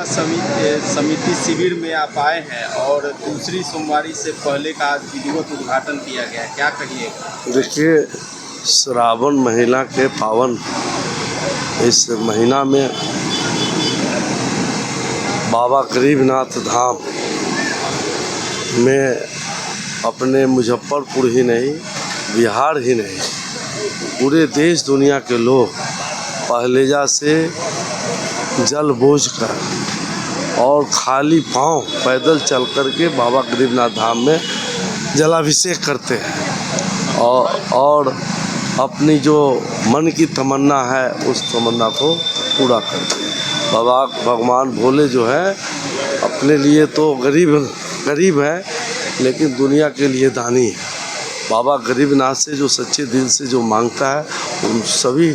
समिति शिविर में आप आए हैं और दूसरी सोमवारी से पहले का आज विधिवत उद्घाटन किया गया है, क्या कहिएगा? देखिए, श्रावण महीना के पावन इस महीना में बाबा गरीबनाथ धाम में अपने मुजफ्फरपुर ही नहीं, बिहार ही नहीं, पूरे देश दुनिया के लोग पहलेजा से जल बोझ कर और खाली पांव पैदल चल कर के बाबा गरीबनाथ धाम में जलाभिषेक करते हैं और अपनी जो मन की तमन्ना है उस तमन्ना को पूरा करते हैं। बाबा भगवान भोले जो है अपने लिए तो गरीब है, लेकिन दुनिया के लिए दानी है। बाबा गरीबनाथ से जो सच्चे दिल से जो मांगता है उन सभी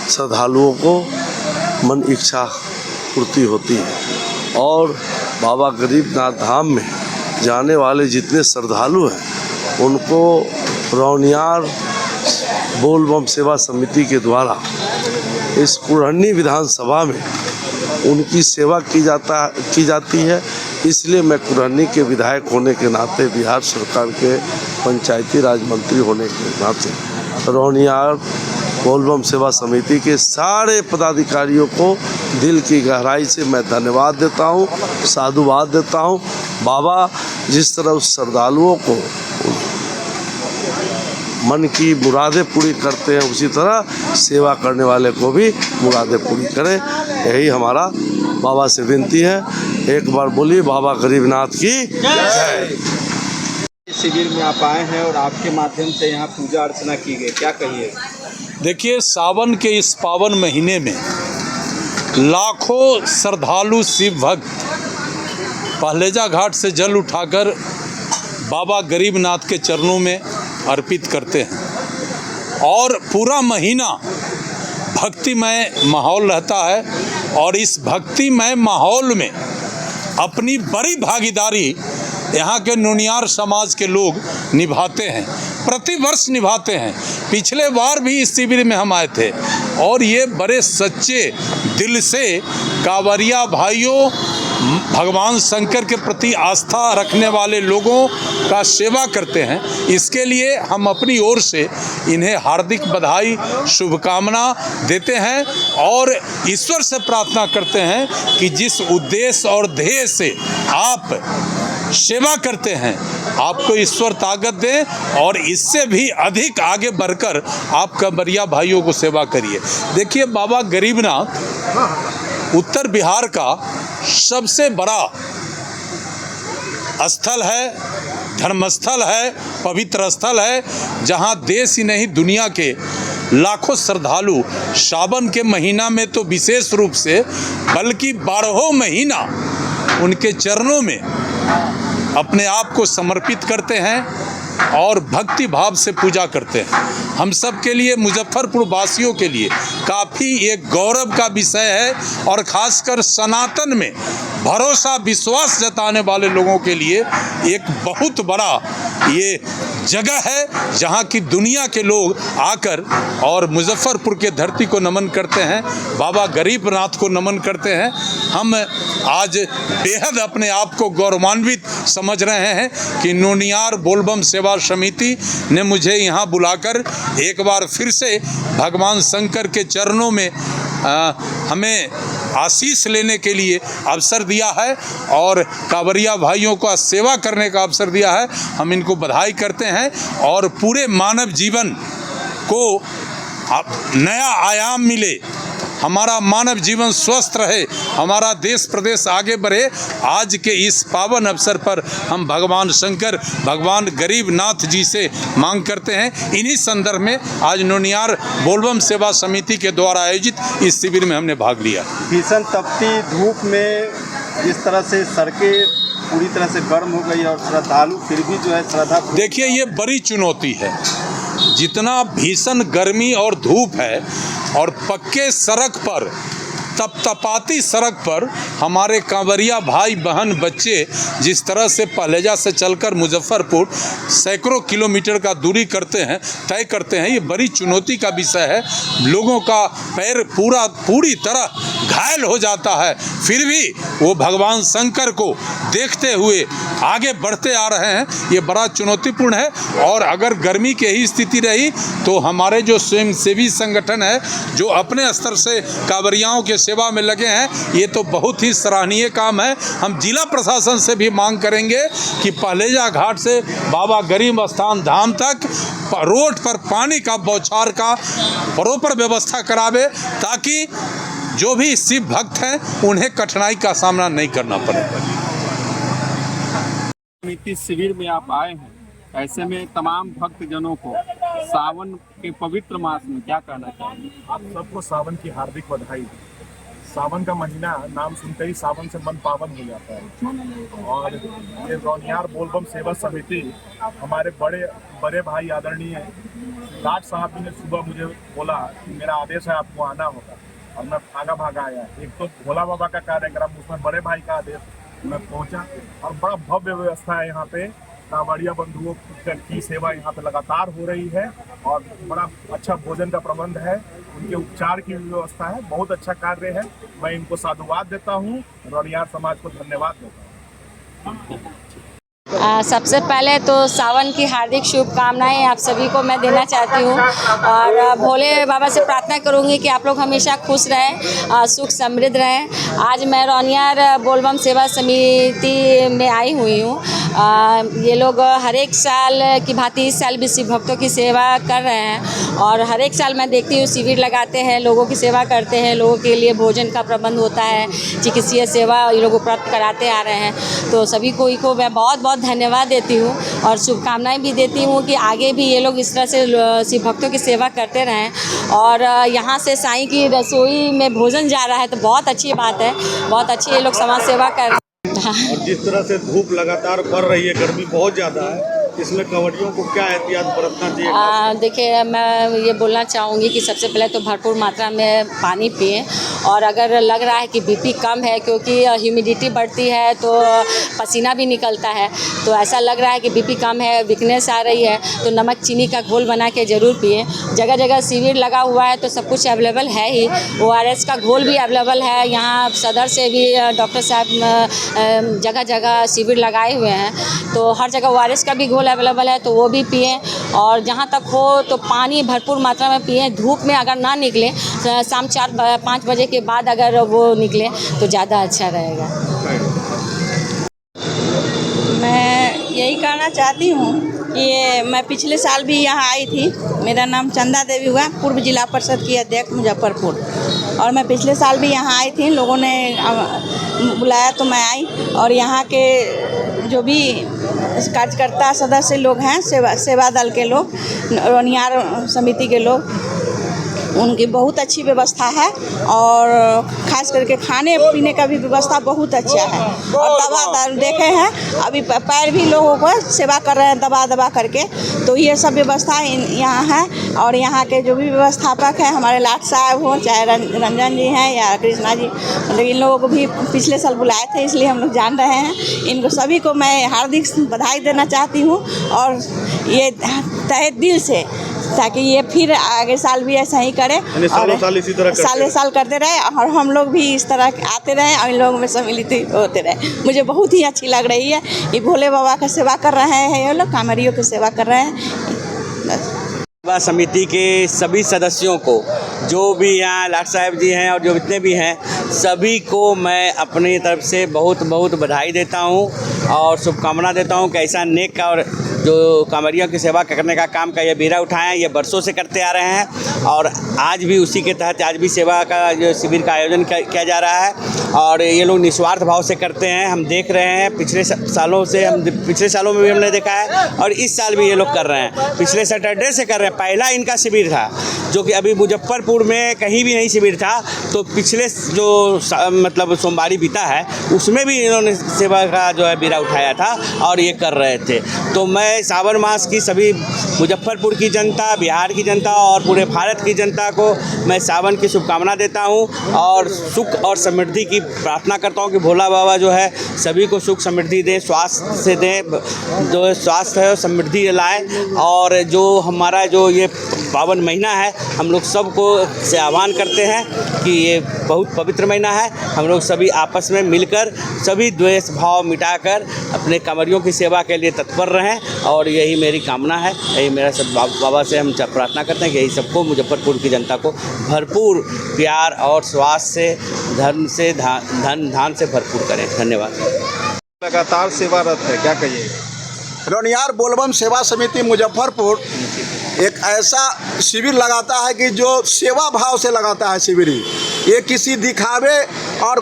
श्रद्धालुओं को मन इच्छा पूर्ति होती है। और बाबा गरीबनाथ धाम में जाने वाले जितने श्रद्धालु हैं उनको रौनियार बोलबम सेवा समिति के द्वारा इस कुरहनी विधानसभा में उनकी सेवा की जाती है। इसलिए मैं कुरहनी के विधायक होने के नाते, बिहार सरकार के पंचायती राज मंत्री होने के नाते रौनियार बोलबम सेवा समिति के सारे पदाधिकारियों को दिल की गहराई से मैं धन्यवाद देता हूँ, साधुवाद देता हूँ। बाबा जिस तरह उस श्रद्धालुओं को मन की मुरादें पूरी करते हैं, उसी तरह सेवा करने वाले को भी मुरादें पूरी करें, यही हमारा बाबा से विनती है। एक बार बोलिए बाबा गरीबनाथ की जय। शिविर में आप आए हैं और आपके माध्यम से यहाँ पूजा अर्चना की गई, क्या कहिए? देखिए, सावन के इस पावन महीने में लाखों श्रद्धालु शिव भक्त पहलेजा घाट से जल उठाकर बाबा गरीबनाथ के चरणों में अर्पित करते हैं और पूरा महीना भक्तिमय माहौल रहता है। और इस भक्तिमय माहौल में अपनी बड़ी भागीदारी यहाँ के नोनियार समाज के लोग निभाते हैं, प्रतिवर्ष निभाते हैं। पिछले बार भी इस शिविर में हम आए थे और ये बड़े सच्चे दिल से कांवरिया भाइयों, भगवान शंकर के प्रति आस्था रखने वाले लोगों का सेवा करते हैं। इसके लिए हम अपनी ओर से इन्हें हार्दिक बधाई, शुभकामना देते हैं और ईश्वर से प्रार्थना करते हैं कि जिस उद्देश्य और ध्येय से आप सेवा करते हैं, आपको ईश्वर ताकत दे और इससे भी अधिक आगे बढ़कर आप कांवरिया भाइयों को सेवा करिए। देखिए, बाबा गरीबनाथ उत्तर बिहार का सबसे बड़ा स्थल है, धर्मस्थल है, पवित्र स्थल है, जहां देश ही नहीं दुनिया के लाखों श्रद्धालु सावन के महीना में तो विशेष रूप से बल्कि 12 महीना उनके चरणों में अपने आप को समर्पित करते हैं और भक्ति भाव से पूजा करते हैं। हम सब के लिए, मुजफ्फरपुर वासियों के लिए काफ़ी एक गौरव का विषय है और ख़ासकर सनातन में भरोसा विश्वास जताने वाले लोगों के लिए एक बहुत बड़ा ये जगह है जहाँ की दुनिया के लोग आकर और मुजफ्फरपुर के धरती को नमन करते हैं, बाबा गरीबनाथ को नमन करते हैं। हम आज बेहद अपने आप को गौरवान्वित समझ रहे हैं कि नोनियार बोलबम सेवा समिति ने मुझे यहाँ बुलाकर एक बार फिर से भगवान शंकर के चरणों में हमें आशीष लेने के लिए अवसर दिया है और कांवरिया भाइयों का सेवा करने का अवसर दिया है। हम इनको बधाई करते हैं और पूरे मानव जीवन को नया आयाम मिले, हमारा मानव जीवन स्वस्थ रहे, हमारा देश प्रदेश आगे बढ़े। आज के इस पावन अवसर पर हम भगवान शंकर, भगवान गरीबनाथ जी से मांग करते हैं। इन्हीं संदर्भ में आज नोनियार बोलबम सेवा समिति के द्वारा आयोजित इस शिविर में हमने भाग लिया। भीषण तपती धूप में जिस तरह से सड़कें पूरी तरह से गर्म हो गई और श्रद्धालु फिर भी जो है श्रद्धा, देखिए, ये बड़ी चुनौती है। जितना भीषण गर्मी और धूप है और पक्के सड़क पर, तपतपाती सड़क पर हमारे कांवरिया भाई बहन बच्चे जिस तरह से पहलेजा से चलकर मुजफ्फरपुर सैकड़ों किलोमीटर का दूरी तय करते हैं, ये बड़ी चुनौती का विषय है। लोगों का पैर पूरी तरह घायल हो जाता है, फिर भी वो भगवान शंकर को देखते हुए आगे बढ़ते आ रहे हैं। ये बड़ा चुनौतीपूर्ण है। और अगर गर्मी की ही स्थिति रही तो हमारे जो स्वयंसेवी संगठन है, जो अपने स्तर से कांवरियाओं के सेवा में लगे हैं, ये तो बहुत ही सराहनीय काम है। हम जिला प्रशासन से भी मांग करेंगे कि पहलेजा घाट से बाबा गरीब स्थान धाम तक रोड पर पानी का बौछार का प्रॉपर व्यवस्था करावे, ताकि जो भी शिव भक्त हैं उन्हें कठिनाई का सामना नहीं करना पड़े। समिति शिविर में आप आए हैं, ऐसे में तमाम भक्तजनों को सावन के पवित्र मास में क्या कहना चाहेंगे? आप सबको सावन की हार्दिक बधाई। सावन का महीना नाम सुनते ही सावन से मन पावन हो जाता है। और ये रौनियार बोलबम सेवा समिति हमारे बड़े भाई आदरणीय लाट साहब जी ने सुबह मुझे बोला कि मेरा आदेश है, आपको आना होगा, और मैं भागा आया। एक तो भोला बाबा का कार्यक्रम, उसमें बड़े भाई का आदेश, मैं पहुंचा। और बड़ा भव्य व्यवस्था है यहाँ पे, कांवड़िया बंधुओं की सेवा यहाँ पे लगातार हो रही है, और बड़ा अच्छा भोजन का प्रबंध है, उनके उपचार की व्यवस्था है, बहुत अच्छा कार्य है। मैं इनको साधुवाद देता हूँ, रौनियार समाज को धन्यवाद देता हूँ। सबसे पहले तो सावन की हार्दिक शुभकामनाएं आप सभी को मैं देना चाहती हूँ, और भोले बाबा से प्रार्थना करूँगी कि आप लोग हमेशा खुश रहें, सुख समृद्ध रहें। आज मैं रौनियार बोलबम सेवा समिति में आई हुई हूँ। ये लोग हर एक साल की भांति इस साल भी शिव भक्तों की सेवा कर रहे हैं, और हर एक साल मैं देखती हूँ शिविर लगाते हैं, लोगों की सेवा करते हैं, लोगों के लिए भोजन का प्रबंध होता है, चिकित्सीय सेवा ये लोग उपलब्ध कराते आ रहे हैं। तो सभी को मैं बहुत धन्यवाद देती हूँ और शुभकामनाएं भी देती हूँ कि आगे भी ये लोग इस तरह से शिव भक्तों की सेवा करते रहें। और यहाँ से साईं की रसोई में भोजन जा रहा है तो बहुत अच्छी बात है, बहुत अच्छी ये लोग समाज सेवा कर रहे हैं। और जिस तरह से धूप लगातार बढ़ रही है, गर्मी बहुत ज़्यादा है, इसमें कांवड़ियों को क्या एहतियात बरतना चाहिए? देखिए, मैं ये बोलना चाहूँगी कि सबसे पहले तो भरपूर मात्रा में पानी पिएं, और अगर लग रहा है कि बीपी कम है, क्योंकि ह्यूमिडिटी बढ़ती है तो पसीना भी निकलता है, तो ऐसा लग रहा है कि बीपी कम है, वीकनेस आ रही है, तो नमक चीनी का घोल बना के ज़रूर पिएं। जगह जगह शिविर लगा हुआ है तो सब कुछ अवेलेबल है ही, ORS का घोल भी अवेलेबल है। यहाँ सदर से भी डॉक्टर साहब जगह जगह शिविर लगाए हुए हैं, तो हर जगह ORS का भी घोल अवेलेबल है, तो वो भी पिएं। और जहाँ तक हो तो पानी भरपूर मात्रा में पिएं। धूप में अगर ना निकलें, शाम 4-5 बजे के बाद अगर वो निकलें तो ज़्यादा अच्छा रहेगा। मैं यही कहना चाहती हूँ कि मैं पिछले साल भी यहाँ आई थी। मेरा नाम चंदा देवी हुआ, पूर्व जिला परिषद की अध्यक्ष मुजफ्फरपुर, और मैं पिछले साल भी यहाँ आई थी। लोगों ने बुलाया तो मैं आई, और यहाँ के जो भी कार्यकर्ता सदस्य लोग हैं, सेवा दल के लोग, रौनियार समिति के लोग, उनकी बहुत अच्छी व्यवस्था है, और खास करके खाने पीने का भी व्यवस्था बहुत अच्छा है। और दवा देखे हैं, अभी पैर भी लोगों को सेवा कर रहे हैं दबा करके, तो ये सब व्यवस्था यहाँ है। और यहाँ के जो भी व्यवस्थापक हैं, हमारे लाट साहब हो, चाहे रंजन जी हैं या कृष्णा जी, मतलब इन लोगों को भी पिछले साल बुलाए थे, इसलिए हम लोग जान रहे हैं। इनको सभी को मैं हार्दिक बधाई देना चाहती हूँ, और ये तहे दिल से, ताकि ये फिर आगे साल भी ऐसा ही करे, साल इसी तरह साल करते रहे, और हम लोग भी इस तरह आते रहे और इन लोगों में सम्मिलित होते रहे। मुझे बहुत ही अच्छी लग रही है। ये भोले बाबा का सेवा कर रहे हैं, ये लोग कांवरियों की सेवा कर रहे हैं। सेवा समिति के सभी सदस्यों को, जो भी यहाँ लाट साहब जी हैं और जो जितने भी हैं, सभी को मैं अपनी तरफ से बहुत बधाई देता हूँ और शुभकामना देता हूँ कि ऐसा नेक और जो कांवरियों की सेवा करने का काम का ये बीड़ा उठाएं। ये बरसों से करते आ रहे हैं, और आज भी उसी के तहत आज भी सेवा का जो शिविर का आयोजन किया जा रहा है, और ये लोग निस्वार्थ भाव से करते हैं। हम देख रहे हैं पिछले सालों में भी हमने देखा है, और इस साल भी ये लोग कर रहे हैं। पिछले सैटरडे से कर रहे हैं। पहला इनका शिविर था, जो कि अभी मुजफ्फरपुर में कहीं भी नहीं शिविर था, तो पिछले जो मतलब सोमवारी बीता है उसमें भी इन्होंने सेवा का जो है बीड़ा उठाया था और ये कर रहे थे। तो मैं सावन मास की सभी मुजफ्फरपुर की जनता, बिहार की जनता और पूरे भारत की जनता को मैं सावन की शुभकामना देता हूं, और सुख और समृद्धि की प्रार्थना करता हूं कि भोला बाबा जो है सभी को सुख समृद्धि दें, स्वास्थ्य से दें, जो स्वास्थ्य है समृद्धि लाए, और जो हमारा जो ये पावन महीना है। हम लोग सबको से आह्वान करते हैं कि ये बहुत पवित्र महीना है। हम लोग सभी आपस में मिलकर सभी द्वेष भाव मिटाकर अपने कांवरियों की सेवा के लिए तत्पर रहें, और यही मेरी कामना है। यही मेरा सब बाबा से हम प्रार्थना करते हैं कि यही सबको मुजफ्फरपुर की जनता को भरपूर प्यार और स्वास्थ्य से, धर्म से, धन धान से भरपूर करें। धन्यवाद। लगातार सेवारत है, क्या कहिए? रौनियार बोलबम सेवा समिति मुजफ्फरपुर एक ऐसा शिविर लगाता है कि जो सेवा भाव से लगाता है शिविर। ये किसी दिखावे और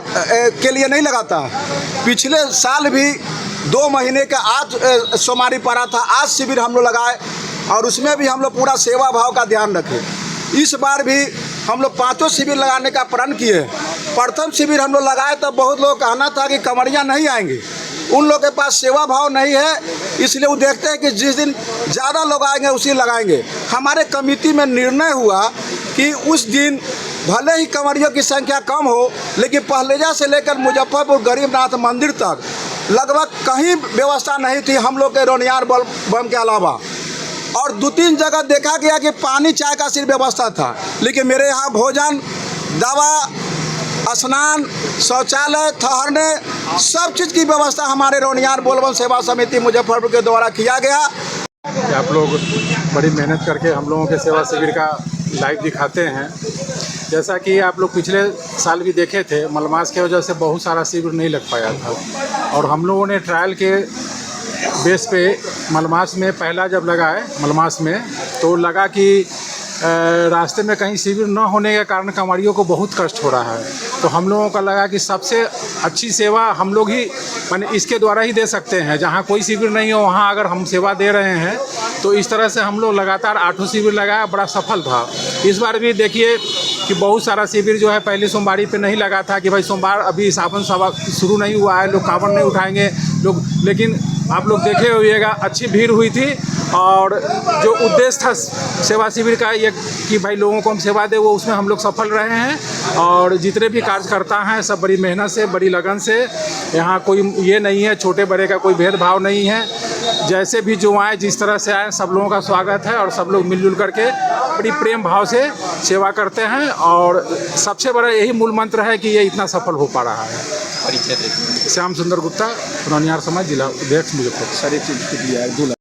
के लिए नहीं लगाता। पिछले साल भी 2 महीने का आज सोमवारी पड़ा था, आज शिविर हम लोग लगाए और उसमें भी हम लोग पूरा सेवा भाव का ध्यान रखे। इस बार भी हम लोग 5 शिविर लगाने का प्रण किए। प्रथम शिविर हम लोग लगाए तो बहुत लोग कहना था कि कंवरियाँ नहीं आएंगे, उन लोग के पास सेवा भाव नहीं है, इसलिए वो देखते हैं कि जिस दिन ज़्यादा लोग आएंगे उसी लगाएंगे। हमारे कमेटी में निर्णय हुआ कि उस दिन भले ही कंवरियों की संख्या कम हो, लेकिन पहलेजा से लेकर मुजफ्फरपुर गरीबनाथ मंदिर तक लगभग कहीं व्यवस्था नहीं थी हम लोग के रौनियार बम के अलावा। और 2-3 जगह देखा गया कि पानी चाय का सिर्फ व्यवस्था था, लेकिन मेरे यहाँ भोजन, दवा, स्नान, शौचालय, ठहरने, सब चीज़ की व्यवस्था हमारे रौनियार बोलबम सेवा समिति मुजफ्फरपुर के द्वारा किया गया। आप लोग बड़ी मेहनत करके हम लोगों के सेवा शिविर का लाइव दिखाते हैं। जैसा कि आप लोग पिछले साल भी देखे थे, मलमास की वजह से बहुत सारा शिविर नहीं लग पाया था, और हम लोगों ने ट्रायल के बेस पे मलमास में पहला जब लगाए मलमास में, तो लगा कि रास्ते में कहीं शिविर न होने के कारण कंवरियों को बहुत कष्ट हो रहा है। तो हम लोगों का लगा कि सबसे अच्छी सेवा हम लोग ही माने इसके द्वारा ही दे सकते हैं। जहाँ कोई शिविर नहीं हो वहाँ अगर हम सेवा दे रहे हैं, तो इस तरह से हम लोग लगातार 8 शिविर लगाया, बड़ा सफल था। इस बार भी देखिए कि बहुत सारा शिविर जो है पहली सोमवारी पे नहीं लगा था कि भाई सोमवार अभी सावन सभा शुरू नहीं हुआ है, लोग कांवड़ नहीं उठाएंगे लोग, लेकिन आप लोग देखे होइएगा अच्छी भीड़ हुई थी। और जो उद्देश्य था सेवा शिविर का ये कि भाई लोगों को हम सेवा दें, वो उसमें हम लोग सफल रहे हैं। और जितने भी कार्यकर्ता हैं सब बड़ी मेहनत से, बड़ी लगन से, यहाँ कोई ये नहीं है छोटे बड़े का कोई भेदभाव नहीं है। जैसे भी जो आए जिस तरह से आए सब लोगों का स्वागत है, और सब लोग मिलजुल करके बड़ी प्रेम भाव से सेवा करते हैं। और सबसे बड़ा यही मूल मंत्र है कि ये इतना सफल हो पा रहा है। श्याम सुंदर गुप्ता, रौनियार समाज, जिला अध्यक्ष मुजफ्फरपुर।